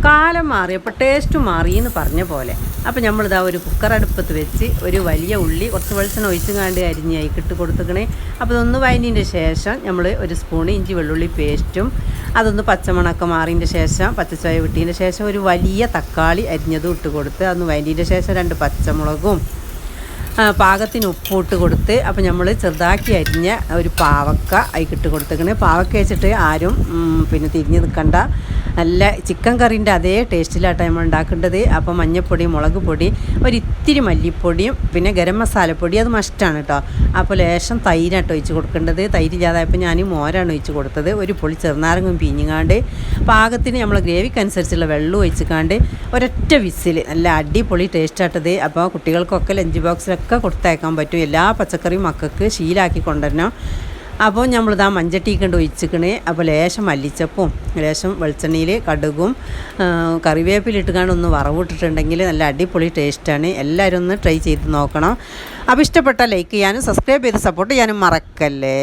കാലം മാറിയപ്പോൾ ടേസ്റ്റ് മാറി എന്ന് പറഞ്ഞ പോലെ. അപ്പോൾ നമ്മളിതാ ഒരു കുക്കർ അടുപ്പത്ത് വെച്ച് ഒരു വലിയ ഉള്ളി കുറച്ച് വെളിച്ചെണ്ണ ഒഴിച്ചുകാണ്ട് അരിഞ്ഞായി ഇട്ട് കൊടുത്തുക്കണേ. അപ്പോൾ ഇതൊന്ന് വഴഞ്ഞതിൻ്റെ ശേഷം നമ്മൾ ഒരു സ്പൂൺ ഇഞ്ചി വെള്ളുള്ളി പേസ്റ്റും അതൊന്ന് പച്ചമണക്കം മാറിയതിൻ്റെ ശേഷം പച്ചച്ചായ വിട്ടതിൻ്റെ ശേഷം ഒരു വലിയ തക്കാളി അരിഞ്ഞതും ഇട്ട് കൊടുത്ത് അതൊന്ന് വഴഞ്ഞതിൻ്റെ ശേഷം 2 പച്ചമുളകും പാകത്തിന് ഉപ്പിട്ട് കൊടുത്ത് അപ്പോൾ നമ്മൾ ചെറുതാക്കി അരിഞ്ഞ ഒരു പാവക്ക അതിക്കിട്ട് കൊടുത്തേക്കണേ. പാവക്ക വെച്ചിട്ട് ആരും പിന്നെ തിരിഞ്ഞ് നിൽക്കണ്ട. നല്ല ചിക്കൻ കറീൻ്റെ അതേ ടേസ്റ്റിലാട്ടോ നമ്മൾ ഉണ്ടാക്കേണ്ടത്. അപ്പോൾ മഞ്ഞൾപ്പൊടി, മുളക് പൊടി, ഒരിത്തിരി മല്ലിപ്പൊടിയും പിന്നെ ഗരം മസാലപ്പൊടി അത് മസ്റ്റാണ് കേട്ടോ. അപ്പോൾ ലേശം തൈരാട്ടോ ഒഴിച്ച് കൊടുക്കേണ്ടത്. തൈര് ഇല്ലാതായപ്പോൾ ഞാൻ മോരാണ് ഒഴിച്ച് കൊടുത്തത്. ഒരു പൊളി ചെറുനാരങ്ങും പിഞ്ഞിങ്ങാണ്ട് പാകത്തിന് നമ്മൾ ഗ്രേവിക്കനുസരിച്ചുള്ള വെള്ളം ഒഴിച്ചിക്കാണ്ട് ഒരൊറ്റ വിസിൽ നല്ല അടിപൊളി ടേസ്റ്റായിട്ടത്. അപ്പോൾ കുട്ടികൾക്കൊക്കെ ലഞ്ച് ബോക്സിലൊക്കെ കൊടുത്തയക്കാൻ പറ്റും. എല്ലാ പച്ചക്കറിയും മക്കൾക്ക് ശീലാക്കി കൊണ്ടുവരണം. അപ്പോൾ നമ്മളിതാ മഞ്ചട്ടിക്കണ്ട് ഒഴിച്ചിക്കണേ. അപ്പോൾ ലേശം മല്ലിച്ചപ്പും ലേശം വെളിച്ചെണ്ണയിൽ കടുകും കറിവേപ്പിലിട്ടുകാണ്ട് ഒന്ന് വറവിട്ടിട്ടുണ്ടെങ്കിൽ നല്ല അടിപൊളി ടേസ്റ്റാണ്. എല്ലാവരും ഒന്ന് ട്രൈ ചെയ്ത് നോക്കണം. അപ്പോൾ ഇഷ്ടപ്പെട്ടാൽ ലൈക്ക് ചെയ്യാനും സബ്സ്ക്രൈബ് ചെയ്ത് സപ്പോർട്ട് ചെയ്യാനും മറക്കല്ലേ.